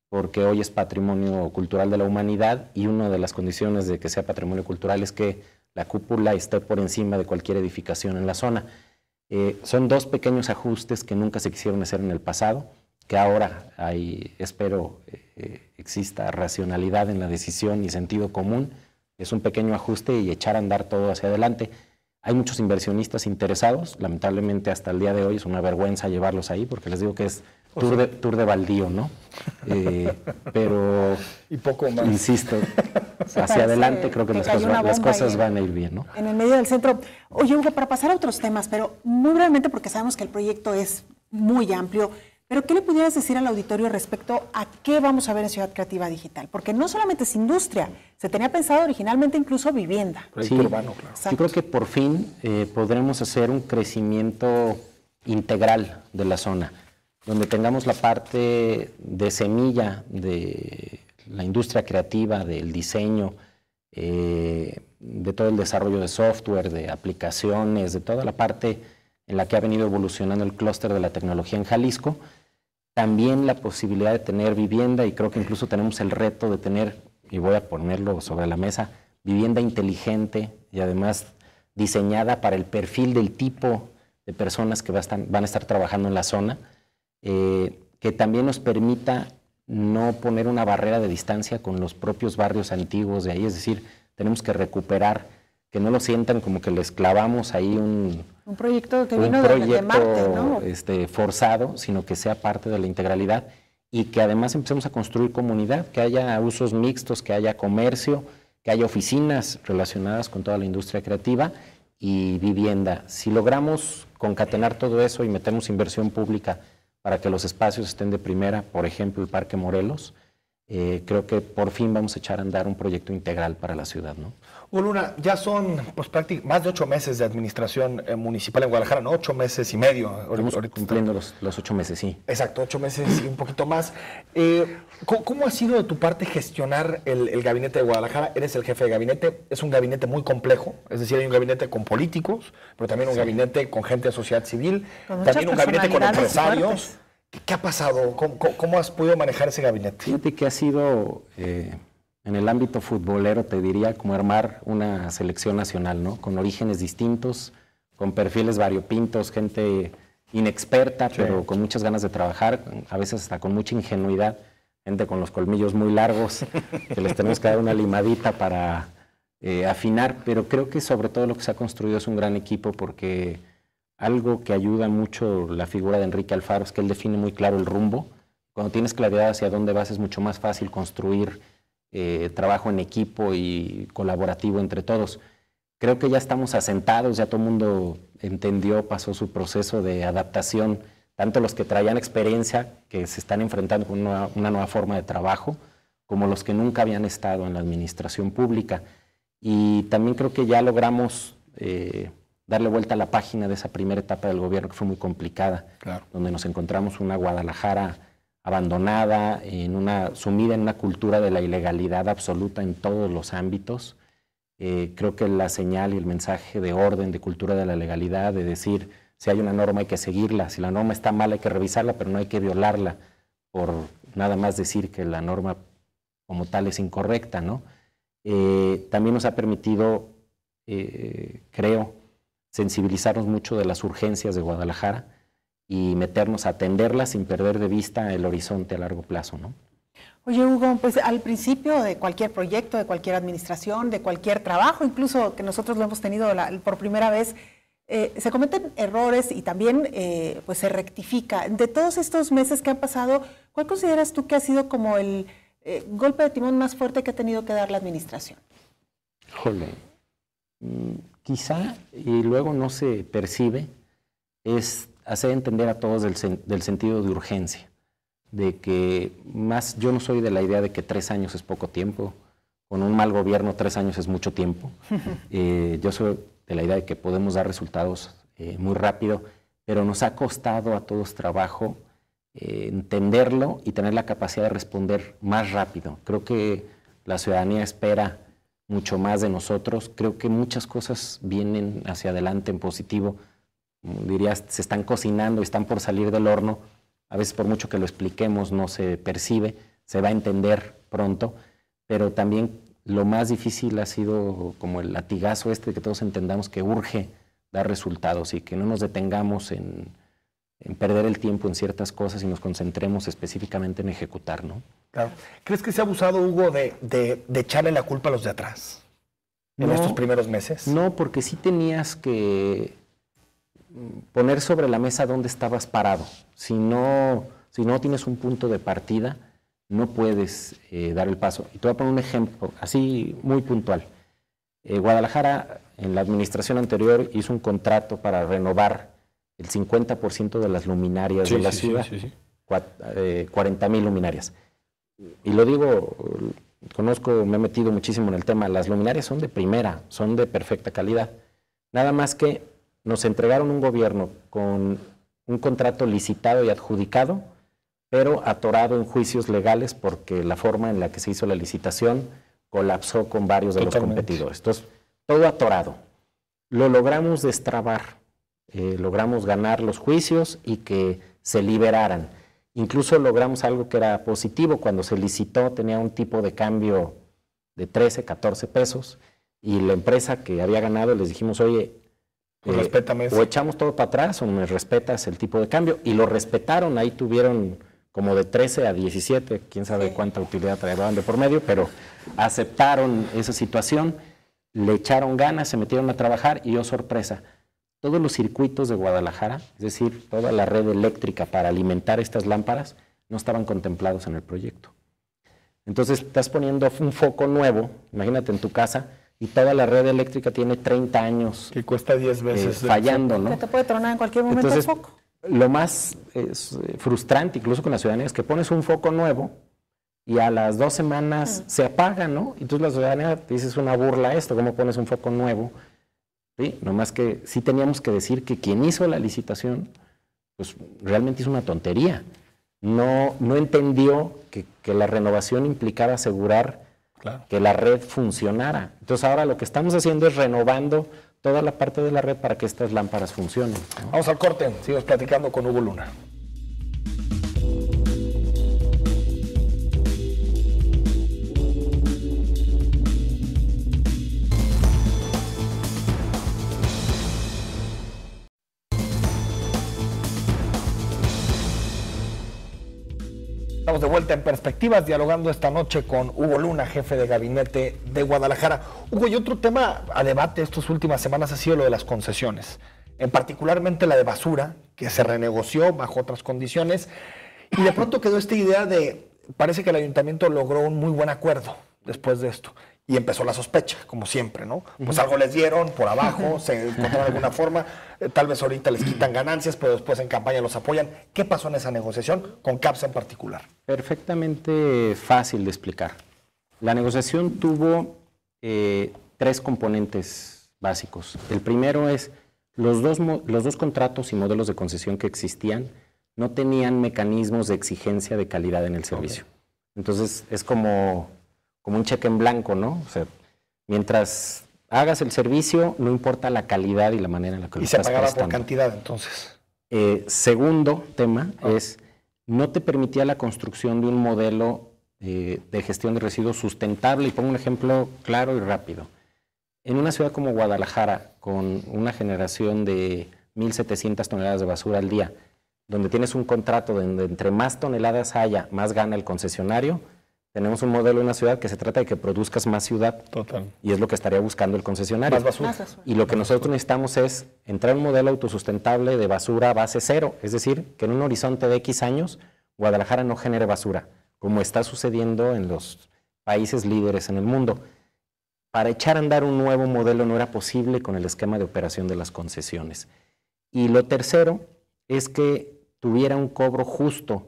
porque hoy es patrimonio cultural de la humanidad y una de las condiciones de que sea patrimonio cultural es que la cúpula esté por encima de cualquier edificación en la zona. Son dos pequeños ajustes que nunca se quisieron hacer en el pasado, que ahora espero exista racionalidad en la decisión y sentido común. Es un pequeño ajuste y echar a andar todo hacia adelante. Hay muchos inversionistas interesados, lamentablemente hasta el día de hoy es una vergüenza llevarlos ahí, porque les digo que es tour de baldío, ¿no? Pero, y poco más. Insisto, hacia adelante creo que las cosas van a ir bien, ¿no? En el medio del centro. Oye, Hugo, para pasar a otros temas, pero muy brevemente, porque sabemos que el proyecto es muy amplio, pero ¿qué le pudieras decir al auditorio respecto a qué vamos a ver en Ciudad Creativa Digital? Porque no solamente es industria, se tenía pensado originalmente incluso vivienda. Sí, urbano, claro. Yo creo que por fin podremos hacer un crecimiento integral de la zona, donde tengamos la parte de semilla de la industria creativa, del diseño, de todo el desarrollo de software, de aplicaciones, de toda la parte en la que ha venido evolucionando el clúster de la tecnología en Jalisco. También la posibilidad de tener vivienda, y creo que incluso tenemos el reto de tener, y voy a ponerlo sobre la mesa, vivienda inteligente y además diseñada para el perfil del tipo de personas que van a estar trabajando en la zona, que también nos permita no poner una barrera de distancia con los propios barrios antiguos de ahí. Es decir, tenemos que recuperar, que no lo sientan como que les clavamos ahí un proyecto que vino de Marte, ¿no? Forzado, sino que sea parte de la integralidad y que además empecemos a construir comunidad, que haya usos mixtos, que haya comercio, que haya oficinas relacionadas con toda la industria creativa y vivienda. Si logramos concatenar todo eso y metemos inversión pública para que los espacios estén de primera, por ejemplo el Parque Morelos, creo que por fin vamos a echar a andar un proyecto integral para la ciudad, ¿no? Hugo Luna, ya son pues prácticamente más de 8 meses de administración municipal en Guadalajara, ¿no? 8 meses y medio. Estamos cumpliendo los 8 meses, sí. Exacto, 8 meses y un poquito más. ¿Cómo ha sido de tu parte gestionar el gabinete de Guadalajara? Eres el jefe de gabinete, es un gabinete muy complejo, es decir, hay un gabinete con políticos, pero también un gabinete con gente de sociedad civil, también un gabinete con empresarios. Fuertes. ¿Qué ha pasado? ¿Cómo has podido manejar ese gabinete? Fíjate que ha sido, en el ámbito futbolero, te diría, como armar una selección nacional, ¿no? Con orígenes distintos, con perfiles variopintos, gente inexperta, sí, pero con muchas ganas de trabajar, a veces hasta con mucha ingenuidad, gente con los colmillos muy largos, que les tenemos que dar una limadita para afinar, pero creo que sobre todo lo que se ha construido es un gran equipo, porque algo que ayuda mucho la figura de Enrique Alfaro es que él define muy claro el rumbo. Cuando tienes claridad hacia dónde vas es mucho más fácil construir trabajo en equipo y colaborativo entre todos. Creo que ya estamos asentados, ya todo el mundo entendió, pasó su proceso de adaptación, tanto los que traían experiencia, que se están enfrentando con una nueva forma de trabajo, como los que nunca habían estado en la administración pública. Y también creo que ya logramos darle vuelta a la página de esa primera etapa del gobierno que fue muy complicada, claro, donde nos encontramos una Guadalajara abandonada, sumida en una cultura de la ilegalidad absoluta en todos los ámbitos. Creo que la señal y el mensaje de orden, de cultura de la legalidad, de decir, si hay una norma hay que seguirla, si la norma está mal hay que revisarla, pero no hay que violarla por nada más decir que la norma como tal es incorrecta, ¿no? También nos ha permitido, creo, sensibilizarnos mucho de las urgencias de Guadalajara y meternos a atenderlas sin perder de vista el horizonte a largo plazo, ¿no? Oye, Hugo, pues al principio de cualquier proyecto, de cualquier administración, de cualquier trabajo, incluso que nosotros lo hemos tenido por primera vez, se cometen errores y también pues se rectifica. De todos estos meses que han pasado, ¿cuál consideras tú que ha sido como el golpe de timón más fuerte que ha tenido que dar la administración? Híjole, quizá, y luego no se percibe, es hacer entender a todos del sentido de urgencia, de que yo no soy de la idea de que 3 años es poco tiempo, con un mal gobierno 3 años es mucho tiempo. Yo soy de la idea de que podemos dar resultados muy rápido, pero nos ha costado a todos trabajo entenderlo y tener la capacidad de responder más rápido. Creo que la ciudadanía espera mucho más de nosotros. Creo que muchas cosas vienen hacia adelante en positivo. Dirías, se están cocinando y están por salir del horno. A veces por mucho que lo expliquemos no se percibe, se va a entender pronto, pero también lo más difícil ha sido como el latigazo de que todos entendamos que urge dar resultados y que no nos detengamos en perder el tiempo en ciertas cosas y nos concentremos específicamente en ejecutar, ¿no? Claro. ¿Crees que se ha abusado, Hugo, de echarle la culpa a los de atrás en estos primeros meses? No, porque sí tenías que poner sobre la mesa dónde estabas parado. Si no tienes un punto de partida, no puedes dar el paso. Y te voy a poner un ejemplo, así muy puntual. Guadalajara, en la administración anterior, hizo un contrato para renovar el 50% de las luminarias de la ciudad, 40,000 luminarias. Y lo digo, conozco, me he metido muchísimo en el tema, las luminarias son de primera, son de perfecta calidad. Nada más que nos entregaron un gobierno con un contrato licitado y adjudicado, pero atorado en juicios legales porque la forma en la que se hizo la licitación colapsó con varios de los competidores. Entonces, todo atorado. Lo logramos destrabar, logramos ganar los juicios y que se liberaran. Incluso logramos algo que era positivo. Cuando se licitó tenía un tipo de cambio de 13, 14 pesos y la empresa que había ganado les dijimos, oye, respétame o echamos todo para atrás o me respetas el tipo de cambio. Y lo respetaron, ahí tuvieron como de 13 a 17, quién sabe cuánta utilidad traían de por medio, pero aceptaron esa situación, le echaron ganas, se metieron a trabajar y, oh sorpresa, todos los circuitos de Guadalajara, es decir, toda la red eléctrica para alimentar estas lámparas, no estaban contemplados en el proyecto. Entonces estás poniendo un foco nuevo, imagínate en tu casa, y toda la red eléctrica tiene 30 años. Que cuesta 10 veces. Fallando, ¿no? Que te puede tronar en cualquier momento. Entonces, el foco. Lo más frustrante, incluso con la ciudadanía, es que pones un foco nuevo y a las 2 semanas se apaga, ¿no? Y entonces la ciudadanía te dice, es una burla esto, ¿cómo pones un foco nuevo? ¿Sí? Nomás que sí teníamos que decir que quien hizo la licitación, pues realmente hizo una tontería. No entendió que la renovación implicaba asegurar que la red funcionara. Entonces ahora lo que estamos haciendo es renovando toda la parte de la red para que estas lámparas funcionen, ¿no? Vamos al corte, sigamos platicando con Hugo Luna. Estamos de vuelta en Perspectivas, dialogando esta noche con Hugo Luna, jefe de gabinete de Guadalajara. Hugo, y otro tema a debate estas últimas semanas ha sido lo de las concesiones, en particularmente la de basura, que se renegoció bajo otras condiciones, y de pronto quedó esta idea de, parece que el ayuntamiento logró un muy buen acuerdo después de esto, y empezó la sospecha, como siempre, ¿no? Pues algo les dieron por abajo, se encontraron de alguna forma, tal vez ahorita les quitan ganancias, pero después en campaña los apoyan. ¿Qué pasó en esa negociación con CAPSA en particular? Perfectamente fácil de explicar. La negociación tuvo 3 componentes básicos. El primero es los dos contratos y modelos de concesión que existían no tenían mecanismos de exigencia de calidad en el servicio. Entonces es como un cheque en blanco, ¿no? O sea, mientras hagas el servicio, no importa la calidad y la manera en la que lo estás prestando. Y se pagaba por cantidad, entonces. Segundo tema es, no te permitía la construcción de un modelo de gestión de residuos sustentable. Y pongo un ejemplo claro y rápido. En una ciudad como Guadalajara, con una generación de 1.700 toneladas de basura al día, donde tienes un contrato donde entre más toneladas haya, más gana el concesionario, tenemos un modelo de una ciudad que se trata de que produzcas más ciudad. Total. Y es lo que estaría buscando el concesionario. Más basura. Y lo que nosotros necesitamos es entrar en un modelo autosustentable de basura a base cero. Es decir, que en un horizonte de X años, Guadalajara no genere basura, como está sucediendo en los países líderes en el mundo. Para echar a andar un nuevo modelo no era posible con el esquema de operación de las concesiones. Y lo tercero es que tuviera un cobro justo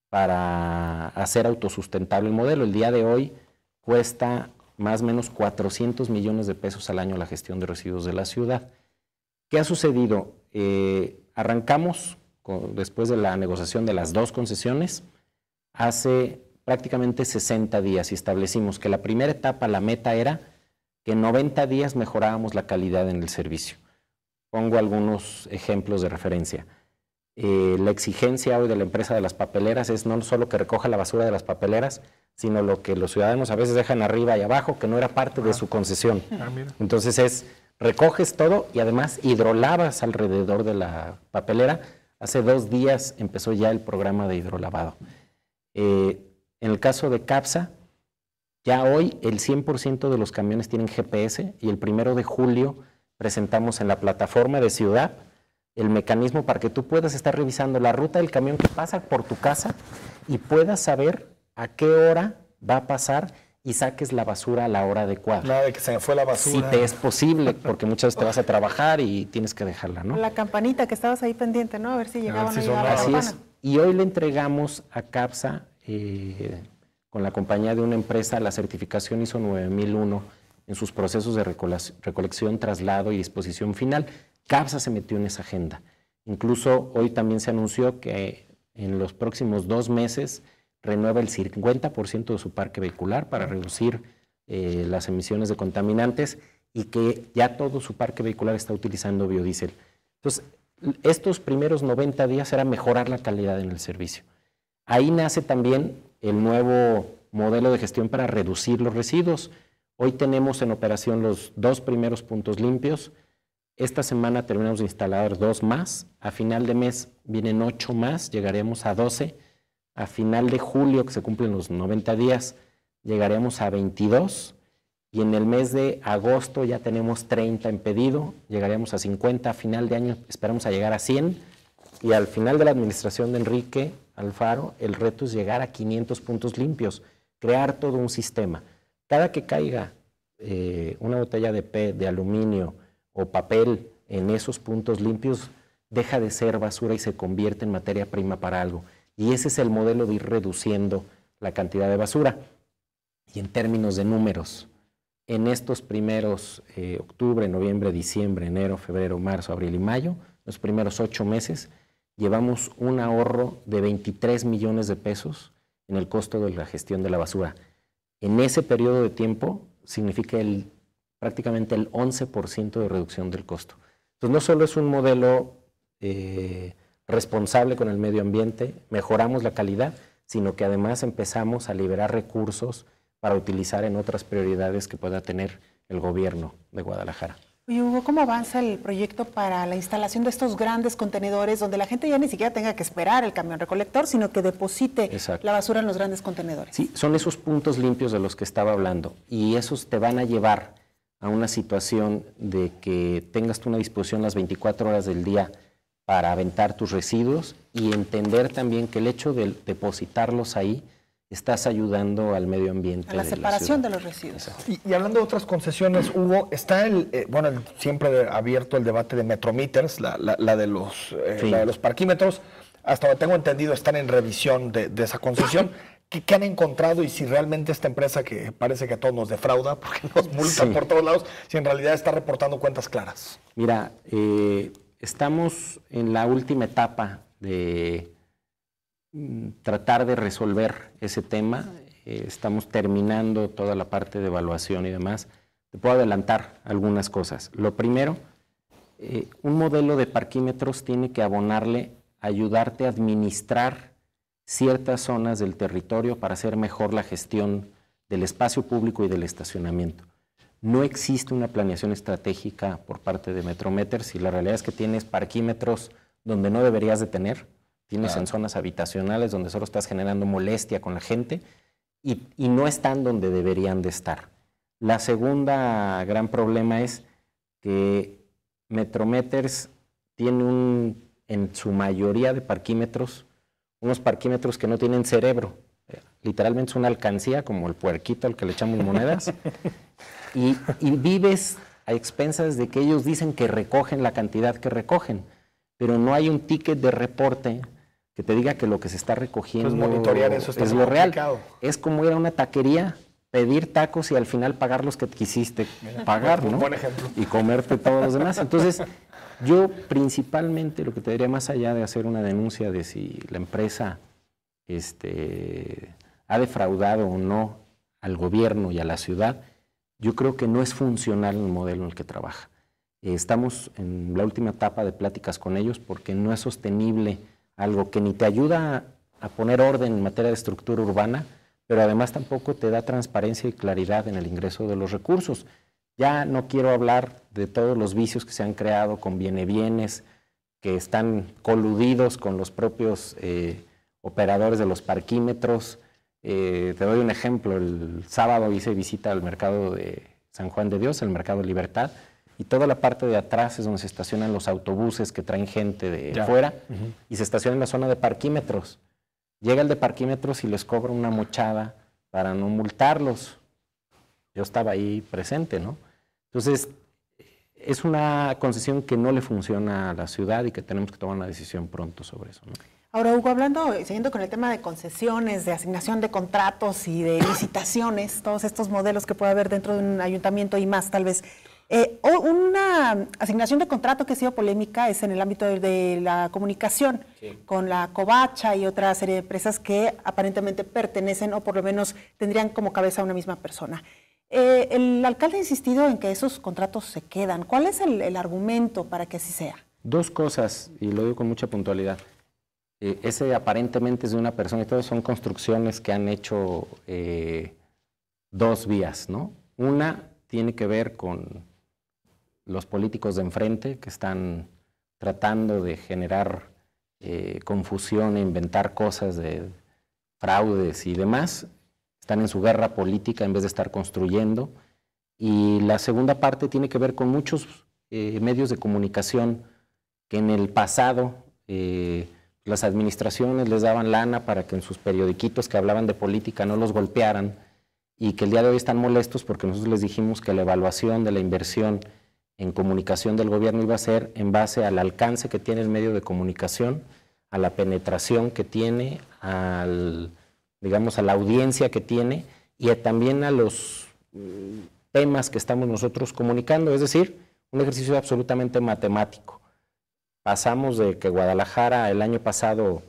para hacer autosustentable el modelo. El día de hoy cuesta más o menos 400 millones de pesos al año la gestión de residuos de la ciudad. ¿Qué ha sucedido? Arrancamos, después de la negociación de las 2 concesiones, hace prácticamente 60 días y establecimos que la primera etapa, la meta era que en 90 días mejorábamos la calidad en el servicio. Pongo algunos ejemplos de referencia. La exigencia hoy de la empresa de las papeleras es no solo que recoja la basura de las papeleras, sino lo que los ciudadanos a veces dejan arriba y abajo, que no era parte de su concesión. Entonces es, recoges todo y además hidrolavas alrededor de la papelera. Hace 2 días empezó ya el programa de hidrolavado. En el caso de CAPSA, ya hoy el 100% de los camiones tienen GPS y el 1 de julio presentamos en la plataforma de ciudad el mecanismo para que tú puedas estar revisando la ruta del camión que pasa por tu casa y puedas saber a qué hora va a pasar y saques la basura a la hora adecuada. Nada de que se me fue la basura. Si te es posible, porque muchas veces te vas a trabajar y tienes que dejarla, ¿no? La campanita que estabas ahí pendiente, ¿no? A ver si llegaba o no llegaba la Así campana. es. Y hoy le entregamos a CAPSA, con la compañía de una empresa, la certificación ISO 9001 en sus procesos de recolección, traslado y disposición final. CAPSA se metió en esa agenda. Incluso hoy también se anunció que en los próximos 2 meses renueva el 50% de su parque vehicular para reducir las emisiones de contaminantes y que ya todo su parque vehicular está utilizando biodiesel. Entonces, estos primeros 90 días era mejorar la calidad en el servicio. Ahí nace también el nuevo modelo de gestión para reducir los residuos. Hoy tenemos en operación los 2 primeros puntos limpios. Esta semana terminamos de instalar 2 más. A final de mes vienen 8 más, llegaremos a 12. A final de julio, que se cumplen los 90 días, llegaremos a 22. Y en el mes de agosto ya tenemos 30 en pedido, llegaremos a 50. A final de año esperamos a llegar a 100. Y al final de la administración de Enrique Alfaro, el reto es llegar a 500 puntos limpios, crear todo un sistema. Cada que caiga una botella de PET, de aluminio o papel en esos puntos limpios, deja de ser basura y se convierte en materia prima para algo. Y ese es el modelo de ir reduciendo la cantidad de basura. Y en términos de números, en estos primeros octubre, noviembre, diciembre, enero, febrero, marzo, abril y mayo, los primeros 8 meses, llevamos un ahorro de 23 millones de pesos en el costo de la gestión de la basura. En ese periodo de tiempo significa prácticamente el 11% de reducción del costo. Entonces no solo es un modelo responsable con el medio ambiente, mejoramos la calidad, sino que además empezamos a liberar recursos para utilizar en otras prioridades que pueda tener el gobierno de Guadalajara. Oye, Hugo, ¿cómo avanza el proyecto para la instalación de estos grandes contenedores donde la gente ya ni siquiera tenga que esperar el camión recolector, sino que deposite la basura en los grandes contenedores? Sí, son esos puntos limpios de los que estaba hablando y esos te van a llevar a una situación de que tengas tú una disposición las 24 horas del día para aventar tus residuos y entender también que el hecho de depositarlos ahí estás ayudando al medio ambiente. A la separación de los residuos. Y hablando de otras concesiones, Hugo, está siempre abierto el debate de Metrometers, la de los parquímetros. Hasta donde tengo entendido están en revisión de esa concesión. ¿Qué han encontrado y si realmente esta empresa que parece que a todos nos defrauda porque nos multa por todos lados, si en realidad está reportando cuentas claras? Mira, estamos en la última etapa de tratar de resolver ese tema. Estamos terminando toda la parte de evaluación y demás. Te puedo adelantar algunas cosas. Lo primero, un modelo de parquímetros tiene que ayudarte a administrar ciertas zonas del territorio para hacer mejor la gestión del espacio público y del estacionamiento. No existe una planeación estratégica por parte de Metrometers y la realidad es que tienes parquímetros donde no deberías de tener, tienes en zonas habitacionales donde solo estás generando molestia con la gente y no están donde deberían de estar. La segunda gran problema es que Metrometers tiene en su mayoría de parquímetros, unos parquímetros que no tienen cerebro. Literalmente es una alcancía como el puerquito al que le echamos monedas y vives a expensas de que ellos dicen que recogen la cantidad que recogen, pero no hay un ticket de reporte que te diga que lo que se está recogiendo monitorear eso es lo real. Es como ir a una taquería, pedir tacos y al final pagar los que quisiste pagar, ¿no? Buen ejemplo. Y comerte todos los demás. Entonces, yo principalmente lo que te diría, más allá de hacer una denuncia de si la empresa ha defraudado o no al gobierno y a la ciudad, yo creo que no es funcional el modelo en el que trabaja. Estamos en la última etapa de pláticas con ellos porque no es sostenible algo que ni te ayuda a poner orden en materia de estructura urbana, pero además tampoco te da transparencia y claridad en el ingreso de los recursos. Ya no quiero hablar de todos los vicios que se han creado con bienes que están coludidos con los propios operadores de los parquímetros. Te doy un ejemplo, el sábado hice visita al mercado de San Juan de Dios, el mercado de Libertad, y toda la parte de atrás es donde se estacionan los autobuses que traen gente de fuera y se estaciona en la zona de parquímetros. Llega el de parquímetros y les cobra una mochada para no multarlos. Yo estaba ahí presente, ¿no? Entonces, es una concesión que no le funciona a la ciudad y que tenemos que tomar una decisión pronto sobre eso, ¿no? Ahora, Hugo, siguiendo con el tema de concesiones, de asignación de contratos y de licitaciones, todos estos modelos que puede haber dentro de un ayuntamiento y más, tal vez. Una asignación de contrato que ha sido polémica es en el ámbito de la comunicación, con la Covacha y otra serie de empresas que aparentemente pertenecen o por lo menos tendrían como cabeza a una misma persona. El alcalde ha insistido en que esos contratos se quedan. ¿Cuál es el argumento para que así sea? Dos cosas, y lo digo con mucha puntualidad. Ese aparentemente es de una persona y todas son construcciones que han hecho dos vías, ¿no? Una tiene que ver con los políticos de enfrente que están tratando de generar confusión e inventar cosas de fraudes y demás. Están en su guerra política en vez de estar construyendo. Y la segunda parte tiene que ver con muchos medios de comunicación que en el pasado las administraciones les daban lana para que en sus periodiquitos que hablaban de política no los golpearan y que el día de hoy están molestos porque nosotros les dijimos que la evaluación de la inversión en comunicación del gobierno iba a ser en base al alcance que tiene el medio de comunicación, a la penetración que tiene, digamos, a la audiencia que tiene y también a los temas que estamos nosotros comunicando, es decir, un ejercicio absolutamente matemático. Pasamos de que Guadalajara el año pasado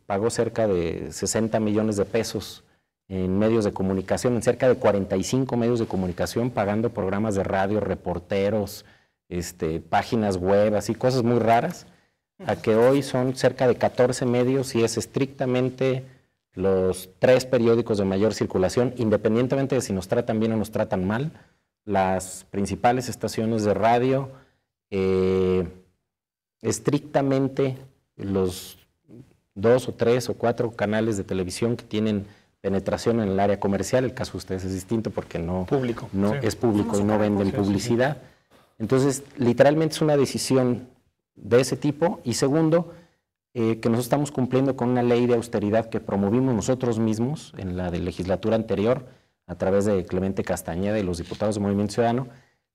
pagó cerca de 60 millones de pesos en medios de comunicación, en cerca de 45 medios de comunicación, pagando programas de radio, reporteros, páginas web, así cosas muy raras, a que hoy son cerca de 14 medios y es estrictamente los 3 periódicos de mayor circulación, independientemente de si nos tratan bien o nos tratan mal, las principales estaciones de radio, estrictamente los 2 o 3 o 4 canales de televisión que tienen penetración en el área comercial. El caso de ustedes es distinto porque no es público y no venden publicidad. Entonces, literalmente es una decisión de ese tipo. Y segundo, que nosotros estamos cumpliendo con una ley de austeridad que promovimos nosotros mismos en la de legislatura anterior a través de Clemente Castañeda y los diputados de Movimiento Ciudadano,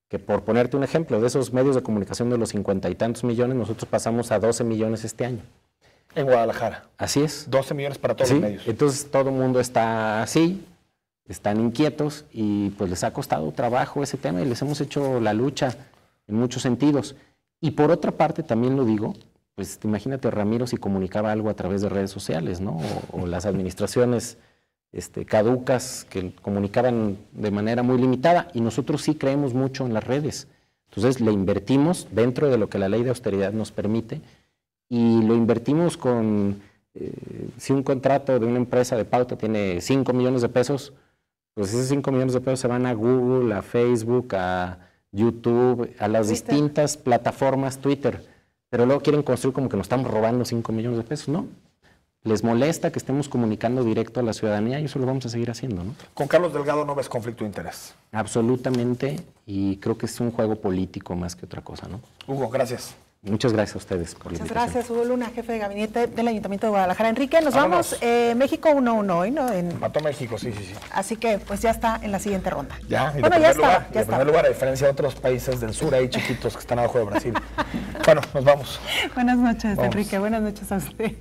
que por ponerte un ejemplo, de esos medios de comunicación de los 50 y tantos millones, nosotros pasamos a 12 millones este año. En Guadalajara. Así es. 12 millones para todos los medios. Entonces todo el mundo está así, están inquietos y pues les ha costado trabajo ese tema y les hemos hecho la lucha en muchos sentidos. Y por otra parte también lo digo, pues imagínate, Ramiro, si comunicaba algo a través de redes sociales, ¿no? O las administraciones caducas que comunicaban de manera muy limitada, y nosotros sí creemos mucho en las redes. Entonces le invertimos dentro de lo que la ley de austeridad nos permite, y lo invertimos con, si un contrato de una empresa de pauta tiene 5 millones de pesos, pues esos 5 millones de pesos se van a Google, a Facebook, a YouTube, a las distintas plataformas, Twitter, pero luego quieren construir como que nos estamos robando 5 millones de pesos, ¿no? Les molesta que estemos comunicando directo a la ciudadanía y eso lo vamos a seguir haciendo, ¿no? Con Carlos Delgado no ves conflicto de interés. Absolutamente, y creo que es un juego político más que otra cosa, ¿no? Hugo, gracias. Muchas gracias a ustedes por la Muchas invitación. gracias, Hugo Luna, jefe de gabinete del Ayuntamiento de Guadalajara. Enrique, nos vamos. México 1-1 hoy, ¿no? Mató México, sí. Así que pues ya está en la siguiente ronda. Ya, y bueno, de ya primer está. En primer lugar, a diferencia de otros países del sur, ahí chiquitos que están abajo de Brasil. Bueno, nos vamos. Buenas noches, Vamos. Enrique. Buenas noches a usted.